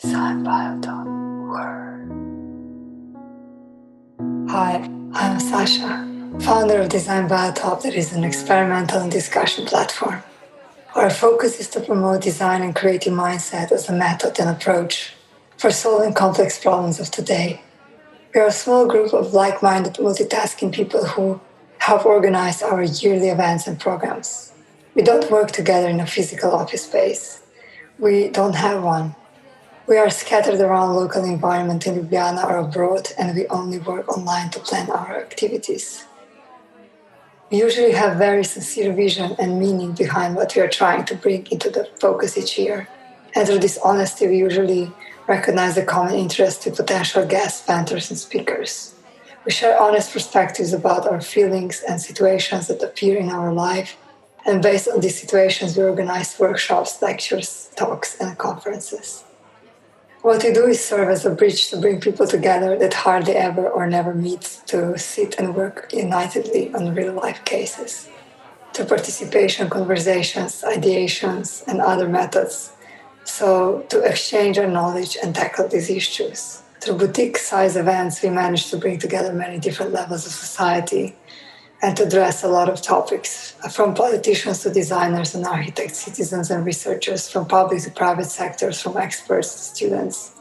Design Biotop Word. Hi, I'm Sasha, founder of Design Biotop, that is an experimental and discussion platform. Our focus is to promote design and creative mindset as a method and approach for solving complex problems of today. We are a small group of like-minded multitasking people who help organize our yearly events and programs. We don't work together in a physical office space. We don't have one. We are scattered around local environment in Ljubljana or abroad, and we only work online to plan our activities. We usually have very sincere vision and meaning behind what we are trying to bring into the focus each year. And through this honesty, we usually recognize the common interest with potential guests, mentors, and speakers. We share honest perspectives about our feelings and situations that appear in our life, and based on these situations, we organize workshops, lectures, talks, and conferences. What we do is serve as a bridge to bring people together that hardly ever or never meet, to sit and work unitedly on real-life cases, through participation, conversations, ideations, and other methods. So to exchange our knowledge and tackle these issues. Through boutique-size events, we manage to bring together many different levels of society and to address a lot of topics, from politicians to designers and architects, citizens and researchers, from public to private sectors, from experts to students.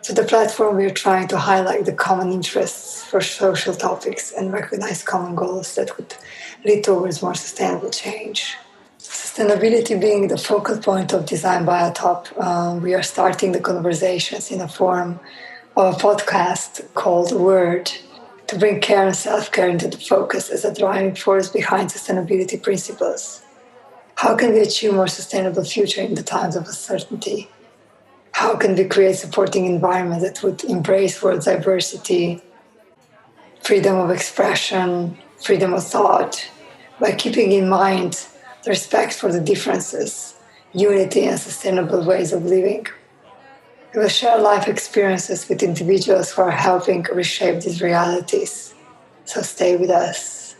To the platform, we are trying to highlight the common interests for social topics and recognize common goals that would lead towards more sustainable change. Sustainability being the focal point of Design Biotop, we are starting the conversations in a form of a podcast called Word, to bring care and self-care into the focus as a driving force behind sustainability principles. How can we achieve a more sustainable future in the times of uncertainty? How can we create supporting environment that would embrace world diversity, freedom of expression, freedom of thought, by keeping in mind the respect for the differences, unity, and sustainable ways of living? We will share life experiences with individuals who are helping reshape these realities. So stay with us.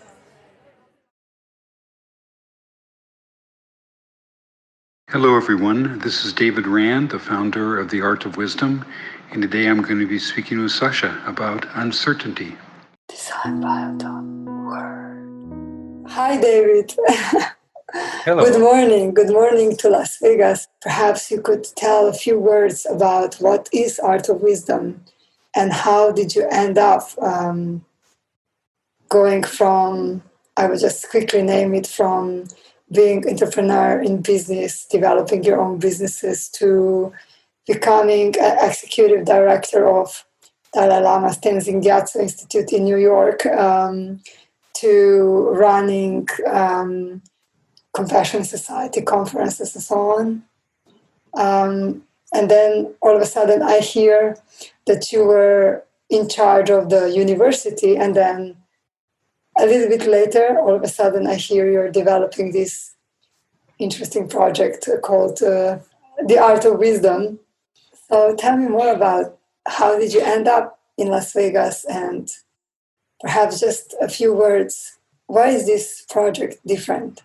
Hello, everyone. This is David Rand, the founder of The Art of Wisdom, and today I'm going to be speaking with Sasha about uncertainty. Design Biotop Word. Hi, David. Hello. Good morning. Good morning to Las Vegas. Perhaps you could tell a few words about what is Art of Wisdom and how did you end up going from, I will just quickly name it, from being entrepreneur in business, developing your own businesses, to becoming an executive director of Dalai Lama's Tenzin Gyatso Institute in New York, to running Compassion Society conferences and so on. And then all of a sudden I hear that you were in charge of the university, and then a little bit later, all of a sudden I hear you're developing this interesting project called The Art of Wisdom. So tell me more about how did you end up in Las Vegas, and perhaps just a few words. Why is this project different?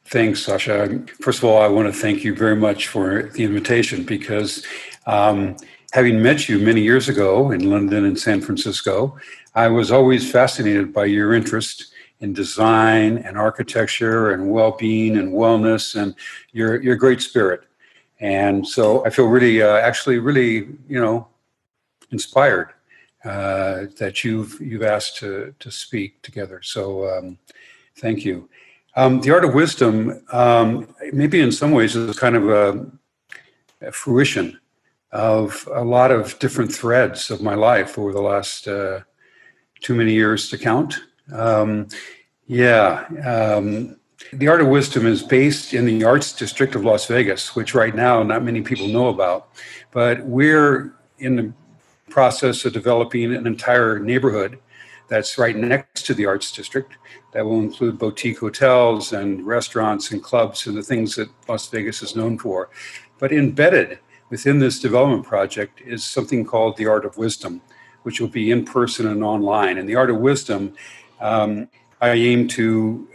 Thanks, Sasha. First of all, I want to thank you very much for the invitation, because having met you many years ago in London and San Francisco, I was always fascinated by your interest in design and architecture and well-being and wellness and your great spirit. And so I feel really, really, inspired that you've asked to speak together. So thank you. The Art of Wisdom, maybe in some ways, is kind of a fruition of a lot of different threads of my life over the last too many years to count. The Art of Wisdom is based in the Arts District of Las Vegas, which right now not many people know about. But we're in the process of developing an entire neighborhood that's right next to the Arts District that will include boutique hotels and restaurants and clubs and the things that Las Vegas is known for. But embedded within this development project is something called the Art of Wisdom, which will be in person and online. And the Art of Wisdom, I aim to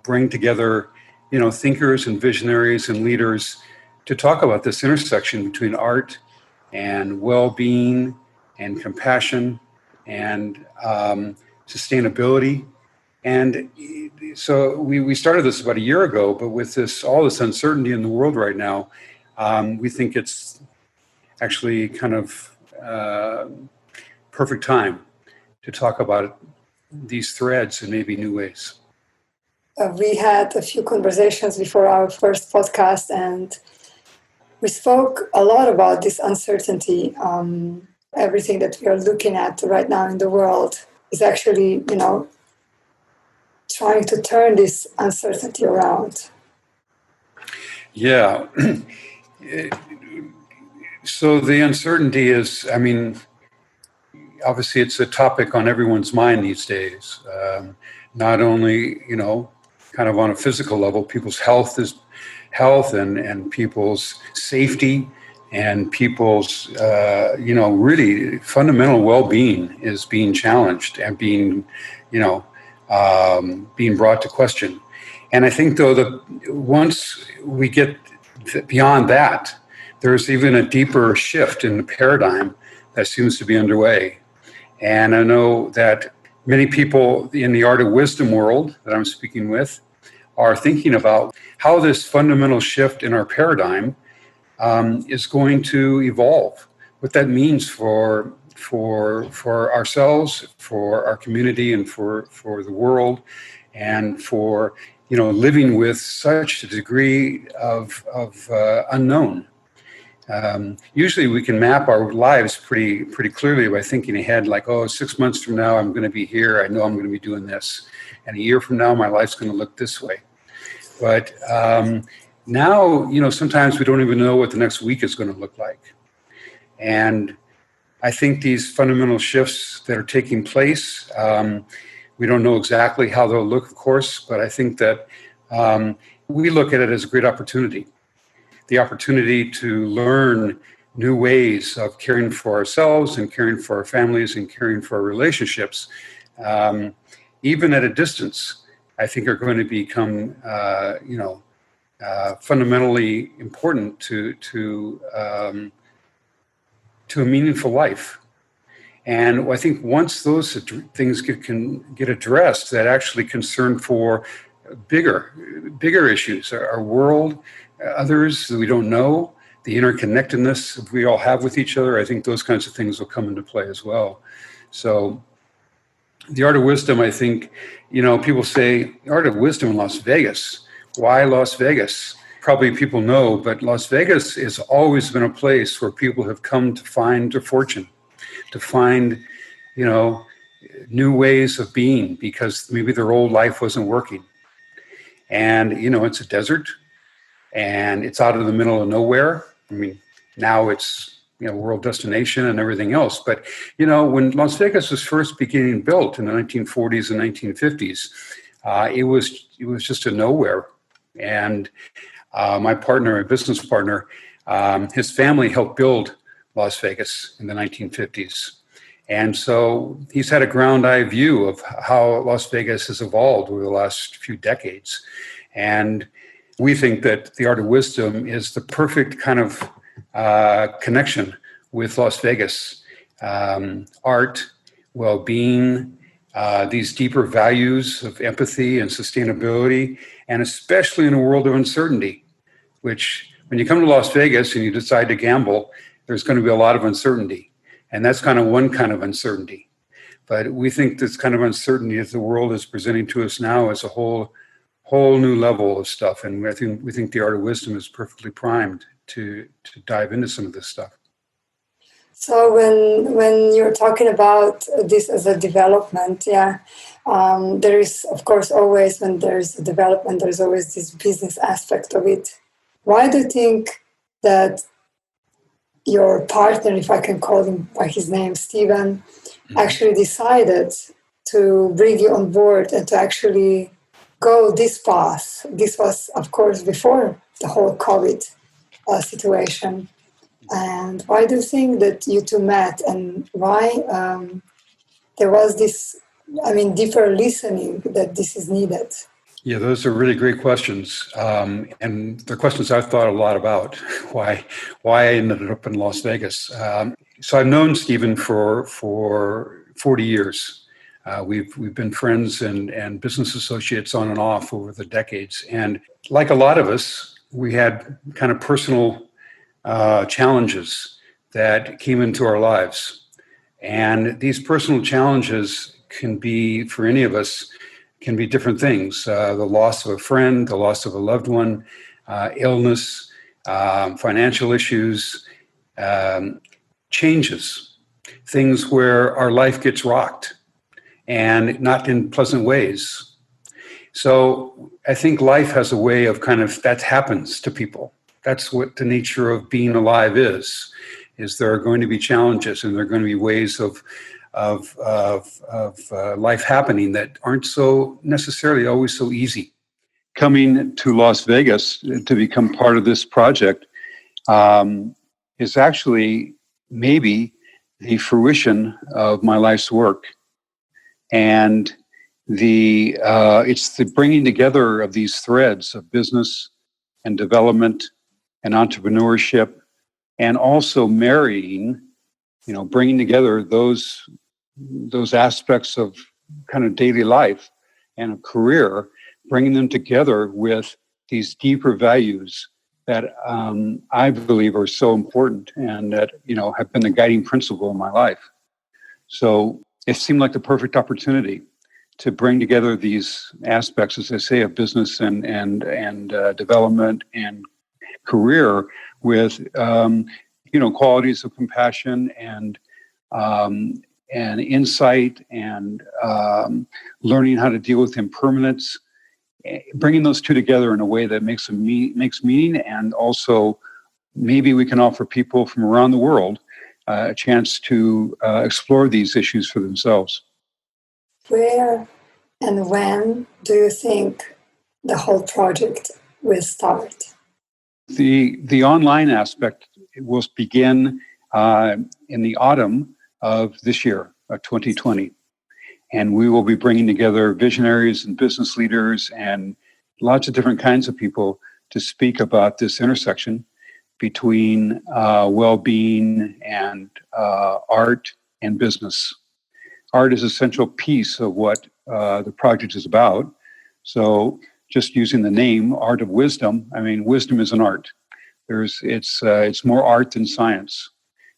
bring together, thinkers and visionaries and leaders to talk about this intersection between art and well-being and compassion and sustainability. And so we started this about a year ago, but with all this uncertainty in the world right now, we think it's actually kind of perfect time to talk about these threads in maybe new ways. We had a few conversations before our first podcast, and we spoke a lot about this uncertainty. Everything that we are looking at right now in the world is actually, trying to turn this uncertainty around. Yeah. So the uncertainty is, obviously it's a topic on everyone's mind these days. Not only, kind of on a physical level, people's health and people's safety and people's, really fundamental well-being is being challenged and being brought to question. And I think, though, that once we get beyond that, there's even a deeper shift in the paradigm that seems to be underway. And I know that many people in the art of wisdom world that I'm speaking with are thinking about how this fundamental shift in our paradigm is going to evolve, what that means for ourselves, for our community, and for the world, and for living with such a degree of unknown. Usually we can map our lives pretty clearly by thinking ahead, like, 6 months from now, I'm going to be here. I know I'm going to be doing this. And a year from now, my life's going to look this way. But now, sometimes we don't even know what the next week is going to look like. And I think these fundamental shifts that are taking place, we don't know exactly how they'll look, of course, but I think that we look at it as a great opportunity. The opportunity to learn new ways of caring for ourselves and caring for our families and caring for our relationships, even at a distance, I think are going to become, fundamentally important to a meaningful life. And I think once those things can get addressed, that actually concern for bigger issues, our world, others that we don't know, the interconnectedness we all have with each other, I think those kinds of things will come into play as well. So the art of wisdom, I think, people say, art of wisdom in Las Vegas. Why Las Vegas? Probably people know, but Las Vegas has always been a place where people have come to find their fortune, to find, new ways of being because maybe their old life wasn't working. And, it's a desert. And it's out of the middle of nowhere. Now it's world destination and everything else. But when Las Vegas was first beginning built in the 1940s and 1950s, it was just a nowhere. And my business partner, his family helped build Las Vegas in the 1950s. And so he's had a ground eye view of how Las Vegas has evolved over the last few decades. And we think that the art of wisdom is the perfect kind of connection with Las Vegas. Art, well-being, these deeper values of empathy and sustainability, and especially in a world of uncertainty, which when you come to Las Vegas and you decide to gamble, there's going to be a lot of uncertainty. And that's kind of one kind of uncertainty. But we think this kind of uncertainty that the world is presenting to us now is a whole new level of stuff. And we think the art of wisdom is perfectly primed to dive into some of this stuff. So when you're talking about this as a development, there is, of course, always when there's a development, there's always this business aspect of it. Why do you think that your partner, if I can call him by his name, Stephen, actually decided to bring you on board and to actually go this path? This was, of course, before the whole COVID situation. And why do you think that you two met, and why there was this, deeper listening that this is needed? Yeah, those are really great questions, and they're questions I've thought a lot about. Why I ended up in Las Vegas. So I've known Stephen for 40 years. We've been friends and business associates on and off over the decades. And like a lot of us, we had kind of personal challenges that came into our lives. And these personal challenges can be, for any of us, can be different things. The loss of a friend, the loss of a loved one, illness, financial issues, changes, things where our life gets rocked and not in pleasant ways. So I think life has a way of that happens to people. That's what the nature of being alive is there are going to be challenges and there are going to be ways of life happening that aren't so necessarily always so easy. Coming to Las Vegas to become part of this project is actually maybe the fruition of my life's work, and it's the bringing together of these threads of business and development and entrepreneurship, and also marrying, bringing together those aspects of kind of daily life and a career, bringing them together with these deeper values that I believe are so important and that, have been the guiding principle in my life. So it seemed like the perfect opportunity to bring together these aspects, as I say, of business and development and career with, qualities of compassion and insight and learning how to deal with impermanence, bringing those two together in a way that makes meaning, and also maybe we can offer people from around the world a chance to explore these issues for themselves. Where and when do you think the whole project will start? The online aspect will begin in the autumn of this year, 2020. And we will be bringing together visionaries and business leaders and lots of different kinds of people to speak about this intersection between well-being and art and business. Art is a central piece of what the project is about. So just using the name, Art of Wisdom, wisdom is an art. It's more art than science.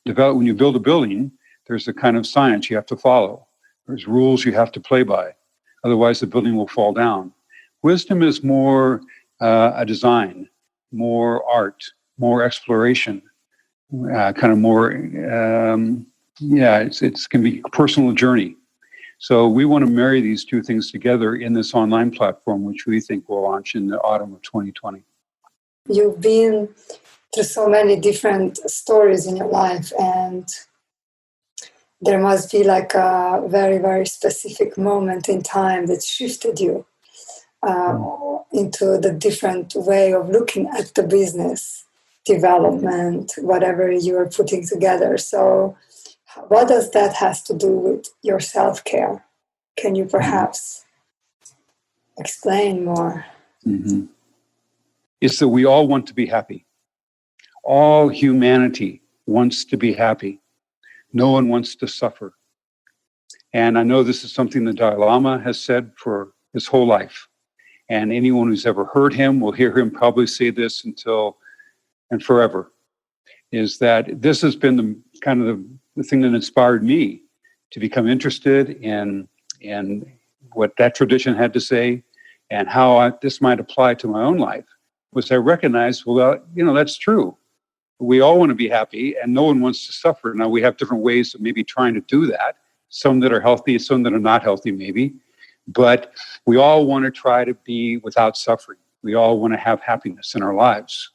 When you build a building, there's a kind of science you have to follow. There's rules you have to play by. Otherwise, the building will fall down. Wisdom is more a design, more art, more exploration, kind of more, it can be a personal journey. So we want to marry these two things together in this online platform, which we think will launch in the autumn of 2020. You've been through so many different stories in your life, and there must be like a very, very specific moment in time that shifted you into the different way of looking at the business development, whatever you are putting together. So what does that has to do with your self-care? Can you perhaps explain more? Mm-hmm. It's that we all want to be happy. All humanity wants to be happy. No one wants to suffer. And I know this is something the Dalai Lama has said for his whole life. And anyone who's ever heard him will hear him probably say this until and forever, is that this has been the thing that inspired me to become interested in what that tradition had to say and how this might apply to my own life. Was I recognized, that's true. We all want to be happy and no one wants to suffer. Now we have different ways of maybe trying to do that. Some that are healthy, some that are not healthy maybe. But we all want to try to be without suffering. We all want to have happiness in our lives.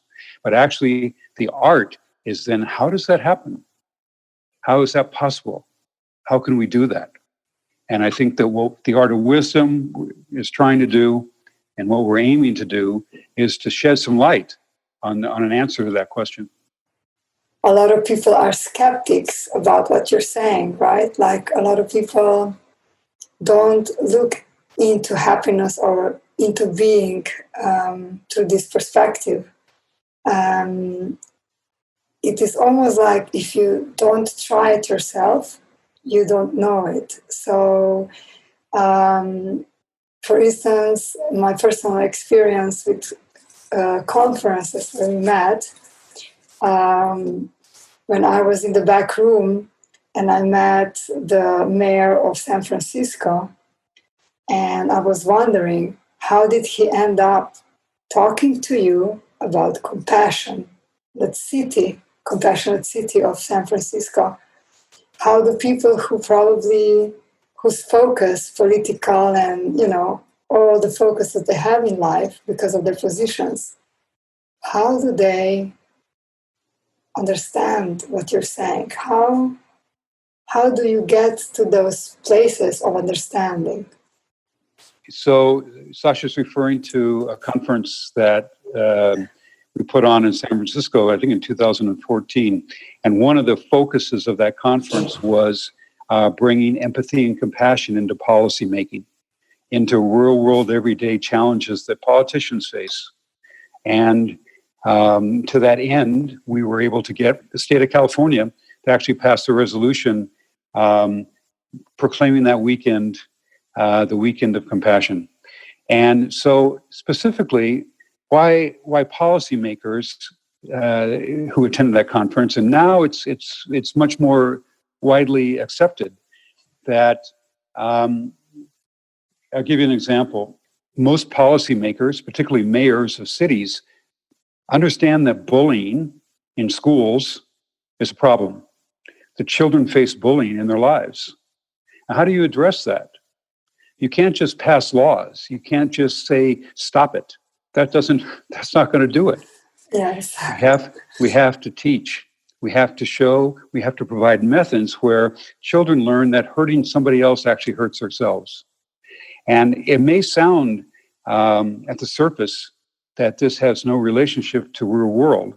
But actually the art is then, how does that happen? How is that possible? How can we do that? And I think that what the Art of Wisdom is trying to do and what we're aiming to do is to shed some light on an answer to that question. A lot of people are skeptics about what you're saying, right? Like a lot of people don't look into happiness or into being through this perspective. It is almost like if you don't try it yourself, you don't know it. So, for instance, my personal experience with conferences where we met, when I was in the back room and I met the mayor of San Francisco, and I was wondering, how did he end up talking to you about compassion, that city, compassionate city of San Francisco? How the people who probably, whose focus, political and, all the focus that they have in life because of their positions, how do they understand what you're saying? How do you get to those places of understanding? So Sasha's referring to a conference that we put on in San Francisco, I think in 2014. And one of the focuses of that conference was bringing empathy and compassion into policymaking, into real world everyday challenges that politicians face. And to that end, we were able to get the state of California to actually pass a resolution proclaiming that weekend the Weekend of Compassion. And so specifically, why policymakers who attended that conference, and now it's much more widely accepted that, I'll give you an example. Most policymakers, particularly mayors of cities, understand that bullying in schools is a problem. The children face bullying in their lives. Now, how do you address that? You can't just pass laws. You can't just say, stop it. That's not going to do it. Yes. We have to teach. We have to show, we have to provide methods where children learn that hurting somebody else actually hurts ourselves. And it may sound at the surface that this has no relationship to real world.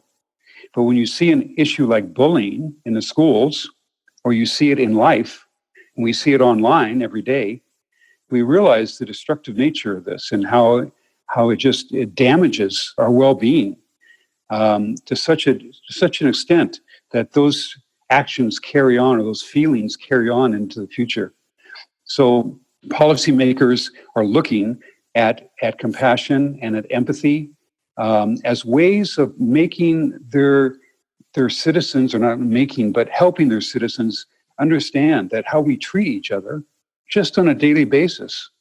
But when you see an issue like bullying in the schools, or you see it in life, and we see it online every day, we realize the destructive nature of this and how it damages our well-being to such an extent that those actions carry on, or those feelings carry on into the future. So policymakers are looking at compassion and at empathy as ways of making their citizens, or not making, but helping their citizens understand that how we treat each other just on a daily basis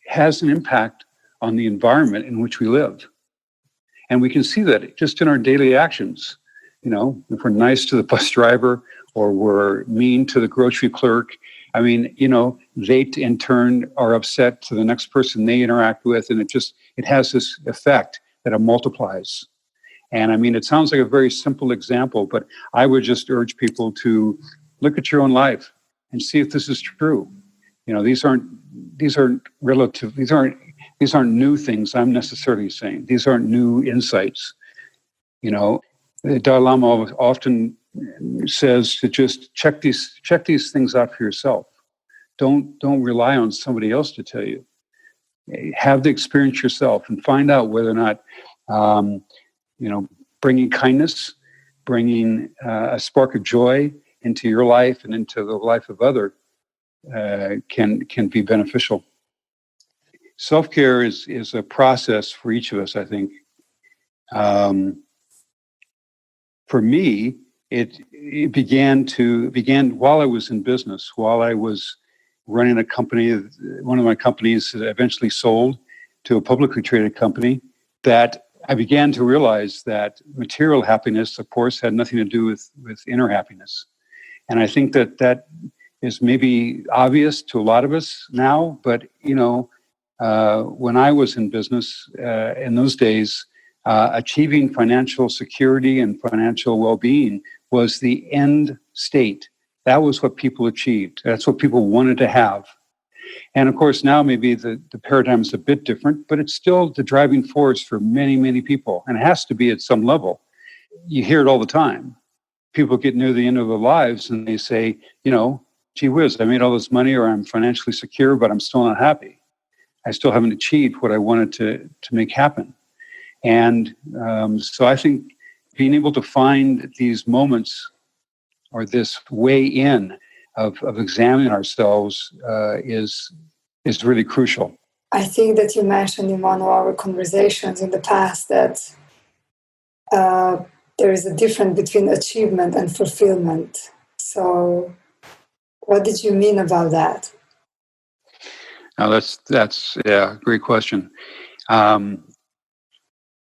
has an impact on the environment in which we live. And we can see that just in our daily actions. If we're nice to the bus driver or we're mean to the grocery clerk, they in turn are upset to the next person they interact with, and it has this effect that it multiplies. And it sounds like a very simple example, but I would just urge people to look at your own life and see if this is true. These aren't new things I'm necessarily saying. These aren't new insights. The Dalai Lama often says to just check these things out for yourself. Don't rely on somebody else to tell you. Have the experience yourself and find out whether or not bringing kindness, bringing a spark of joy into your life and into the life of others can be beneficial. Self-care is a process for each of us, I think. For me, it began while I was in business, while I was running a company. One of my companies eventually sold to a publicly traded company, that I began to realize that material happiness, of course, had nothing to do with inner happiness. And I think that is maybe obvious to a lot of us now, but when I was in business in those days, achieving financial security and financial well-being was the end state. That was what people achieved. That's what people wanted to have. And of course, now maybe the paradigm is a bit different, but it's still the driving force for many, many people. And it has to be at some level. You hear it all the time. People get near the end of their lives and they say, gee whiz, I made all this money, or I'm financially secure, but I'm still not happy. I still haven't achieved what I wanted to make happen. And so I think being able to find these moments or this way in of examining ourselves is really crucial. I think that you mentioned in one of our conversations in the past that there is a difference between achievement and fulfillment. So what did you mean about that? Now that's great question.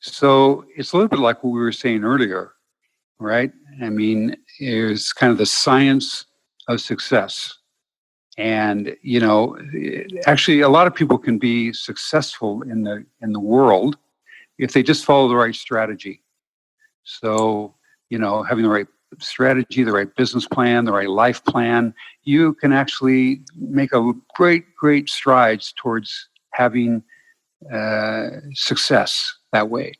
So it's a little bit like what we were saying earlier, right? I mean, it's kind of the science of success. And, actually a lot of people can be successful in the world if they just follow the right strategy. So, having the right strategy, the right business plan, the right life plan, you can actually make a great strides towards having success that way.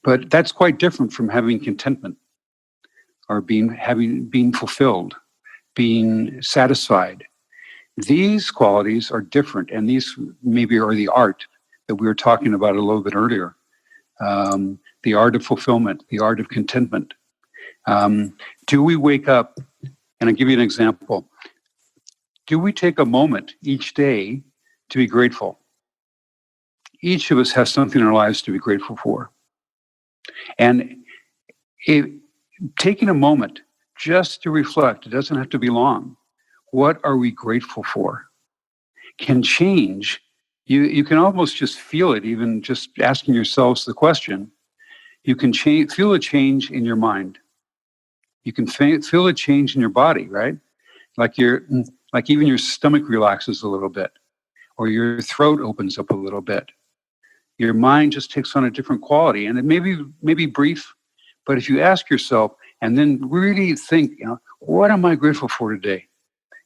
But that's quite different from having contentment or being fulfilled, being satisfied. These qualities are different, and these maybe are the art that we were talking about a little bit earlier. The art of fulfillment, the art of contentment. Do we wake up, and I'll give you an example. Do we take a moment each day to be grateful? Each of us has something in our lives to be grateful for. And taking a moment just to reflect, it doesn't have to be long. What are we grateful for? Can change. You can almost just feel it, even just asking yourselves the question. You can feel a change in your mind. You can feel a change in your body, right? Like even your stomach relaxes a little bit, or your throat opens up a little bit. Your mind just takes on a different quality, and it may be brief, but if you ask yourself and then really think, what am I grateful for today?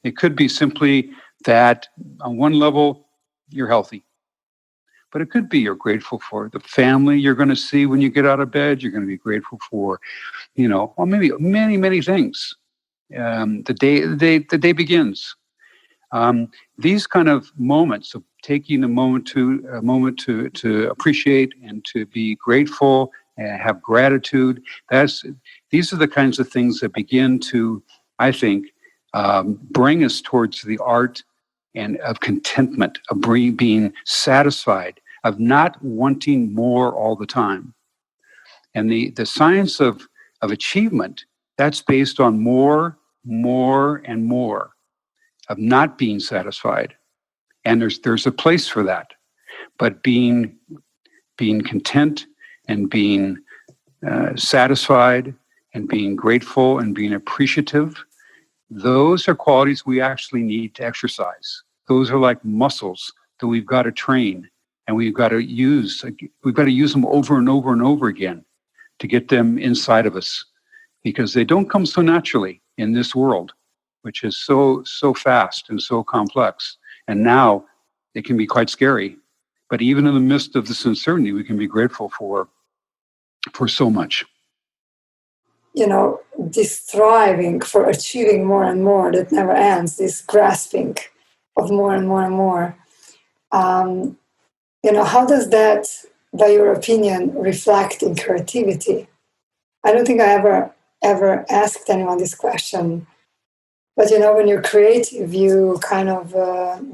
It could be simply that on one level, you're healthy. But it could be you're grateful for the family you're going to see when you get out of bed. You're going to be grateful for, or maybe many things. The day begins. These kind of moments of taking a moment to appreciate and to be grateful and have gratitude. These are the kinds of things that begin to, I think, bring us towards the art and of contentment, of being satisfied, of not wanting more all the time. And the science of achievement, that's based on more and more, of not being satisfied. And there's a place for that. But being content and being satisfied and being grateful and being appreciative, those are qualities we actually need to exercise. Those are like muscles that we've got to train, and we've got to use. We've got to use them over and over and over again to get them inside of us, because they don't come so naturally in this world, which is so fast and so complex. And now it can be quite scary. But even in the midst of this uncertainty, we can be grateful for so much. This striving for achieving more and more that never ends, this grasping of more and more and more. How does that, by your opinion, reflect in creativity? I don't think I ever asked anyone this question. But when you're creative, you kind of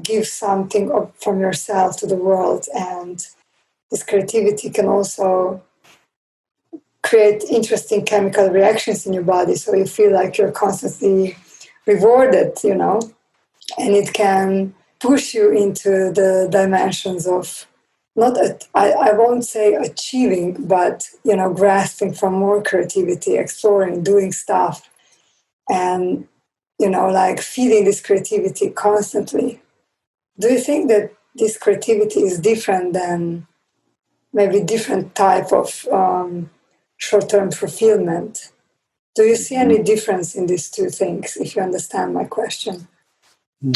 give something from yourself to the world, and this creativity can also create interesting chemical reactions in your body, so you feel like you're constantly rewarded, and it can push you into the dimensions of I won't say achieving, but grasping for more creativity, exploring, doing stuff, and like feeding this creativity constantly. Do you think that this creativity is different than maybe different type of short-term fulfillment? Do you see any difference in these two things, if you understand my question?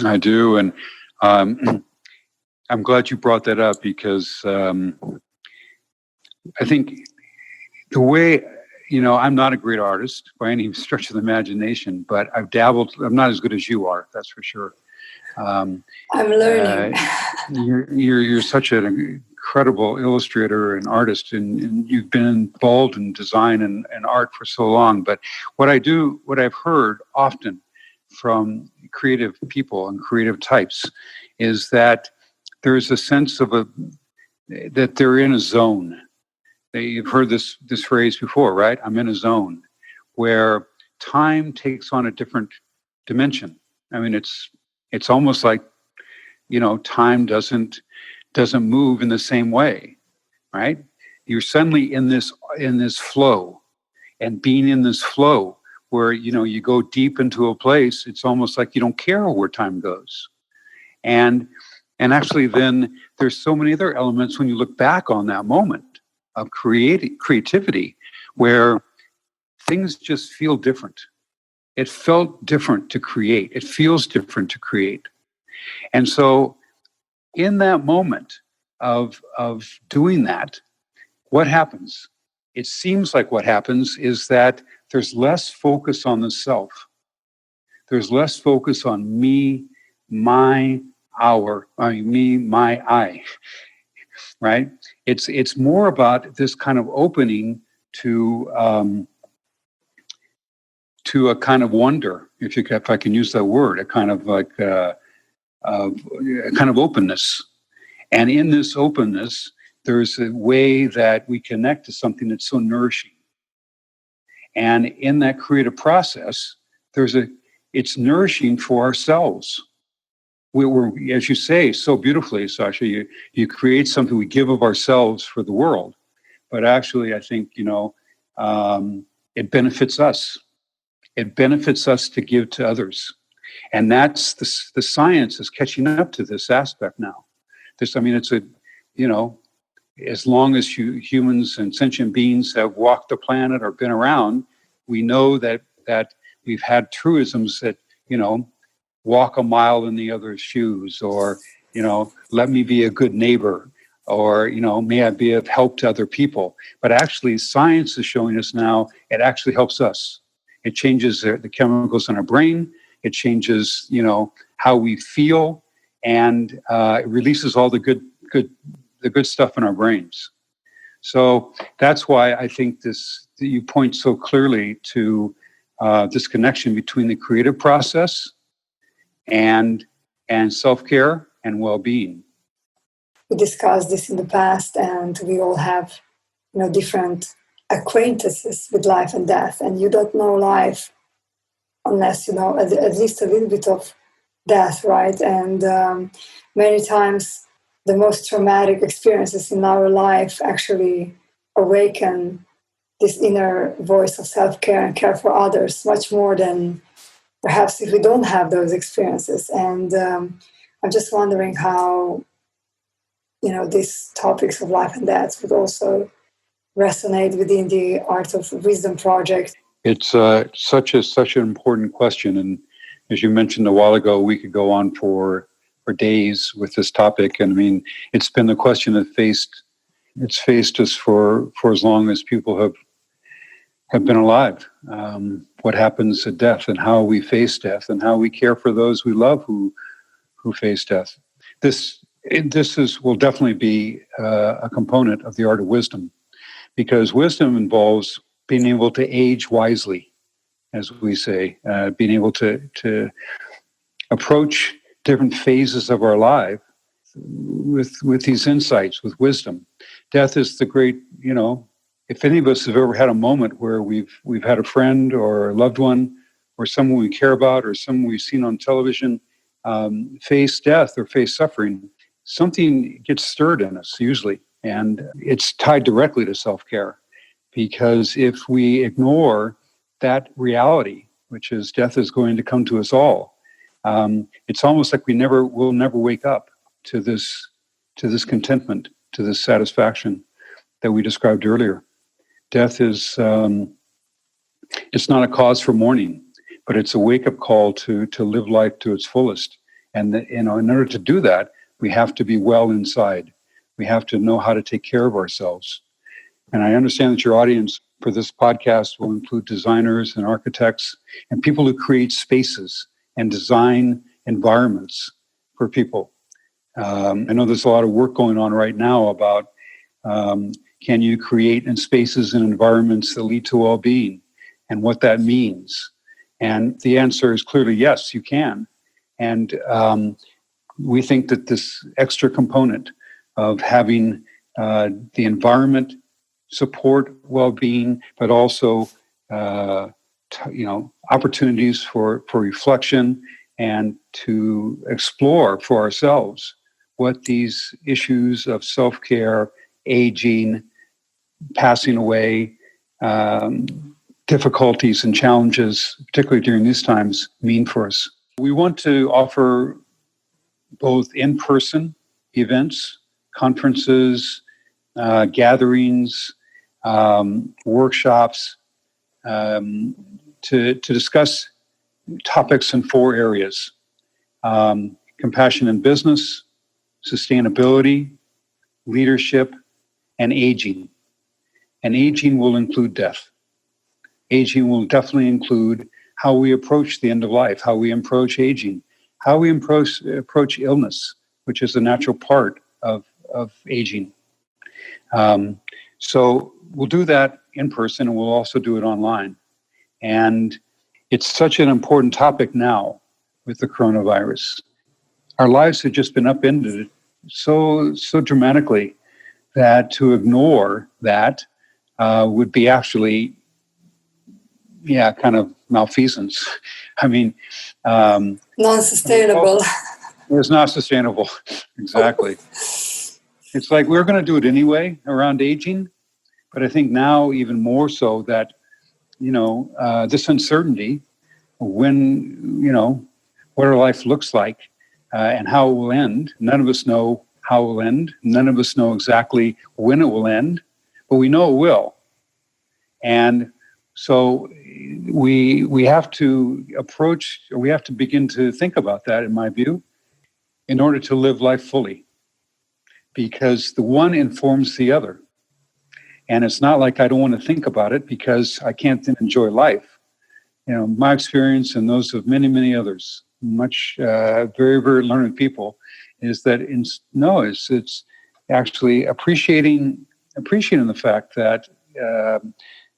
I do, and I'm glad you brought that up, because I think the way, I'm not a great artist by any stretch of the imagination, but I've dabbled. I'm not as good as you are, that's for sure. I'm learning. You're such an incredible illustrator and artist, and you've been involved in design and art for so long. But what I've heard often from creative people and creative types is that there's a sense of that they're in a zone. You've heard this phrase before, right? I'm in a zone where time takes on a different dimension. I mean, it's almost like, time doesn't move in the same way, right? You're suddenly in this flow, and being in this flow where you go deep into a place. It's almost like you don't care where time goes, and actually then there's so many other elements when you look back on that moment of creativity where things just feel different. It felt different to create. It feels different to create. And so in that moment of doing that, what happens? It seems like what happens is that there's less focus on the self. There's less focus on me, my, me, my, I, right? It's more about this kind of opening to a kind of wonder, if I can use that word, a kind of like a kind of openness. And in this openness, there's a way that we connect to something that's so nourishing. And in that creative process, it's nourishing for ourselves. We're, as you say so beautifully, Sasha, you create something, we give of ourselves for the world. But actually, I think, it benefits us. It benefits us to give to others. And that's the science is catching up to this aspect now. It's as long as humans and sentient beings have walked the planet or been around, we know that we've had truisms that, walk a mile in the other's shoes, or, let me be a good neighbor, or, may I be of help to other people. But actually, science is showing us now it actually helps us. It changes the chemicals in our brain. It changes, how we feel, and it releases all the good stuff in our brains. So that's why I think you point so clearly to this connection between the creative process and self-care and well-being. We discussed this in the past, and we all have, different acquaintances with life and death, and you don't know life unless you know at least a little bit of death, right? And many times the most traumatic experiences in our life actually awaken this inner voice of self-care and care for others much more than perhaps if we don't have those experiences. And I'm just wondering how, these topics of life and death would also resonate within the Art of Wisdom project. It's such an important question, and as you mentioned a while ago, we could go on for days with this topic. And I mean, it's been the question that it's faced us for as long as people have been alive. What happens at death, and how we face death, and how we care for those we love who face death. This will definitely be a component of the Art of Wisdom, because wisdom involves being able to age wisely, as we say, being able to approach different phases of our life with these insights, with wisdom. Death is the great, if any of us have ever had a moment where we've had a friend or a loved one or someone we care about or someone we've seen on television face death or face suffering, something gets stirred in us usually, and it's tied directly to self-care. Because if we ignore that reality, which is death is going to come to us all, it's almost like we'll never wake up to this contentment, to this satisfaction that we described earlier. Death is it's not a cause for mourning, but it's a wake-up call to live life to its fullest. And in order to do that, we have to be well inside. We have to know how to take care of ourselves. And I understand that your audience for this podcast will include designers and architects and people who create spaces and design environments for people. I know there's a lot of work going on right now about can you create in spaces and environments that lead to well-being and what that means. And the answer is clearly yes, you can. And we think that this extra component of having the environment support well-being, but also opportunities for reflection and to explore for ourselves what these issues of self-care, aging, passing away, difficulties and challenges, particularly during these times, mean for us. We want to offer both in-person events, conferences, gatherings, workshops, to discuss topics in 4 areas: compassion in business, sustainability, leadership, and aging. And aging will include death. Aging will definitely include how we approach the end of life, how we approach aging, how we approach illness, which is a natural part of aging. So we'll do that in person, and we'll also do it online. And it's such an important topic now with the coronavirus. Our lives have just been upended so dramatically that to ignore that would be actually, kind of malfeasance. I mean, non-sustainable. It's not sustainable. Exactly. It's like we're going to do it anyway around aging, but I think now even more so that, this uncertainty, when, what our life looks like and how it will end. None of us know how it will end. None of us know exactly when it will end, but we know it will. And so we have to approach, or we have to begin to think about that, in my view, in order to live life fully, because the one informs the other. And it's not like I don't want to think about it because I can't enjoy life. My experience and those of many, many others, much very, very learned people, is that it's actually appreciating the fact that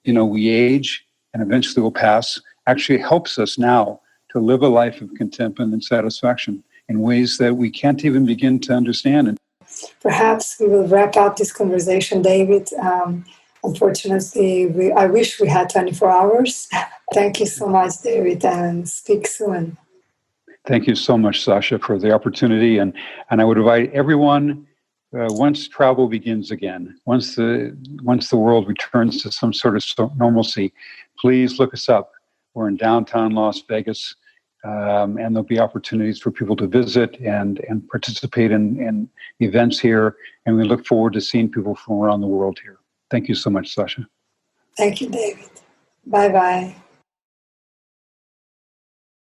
we age and eventually will pass. Actually helps us now to live a life of contentment and satisfaction in ways that we can't even begin to understand. Perhaps we will wrap up this conversation, David. Unfortunately, I wish we had 24 hours. Thank you so much, David, and speak soon. Thank you so much, Sasha, for the opportunity. And I would invite everyone, once travel begins again, once the world returns to some sort of normalcy, please look us up. We're in downtown Las Vegas. And there'll be opportunities for people to visit and participate in events here. And we look forward to seeing people from around the world here. Thank you so much, Sasha. Thank you, David. Bye-bye.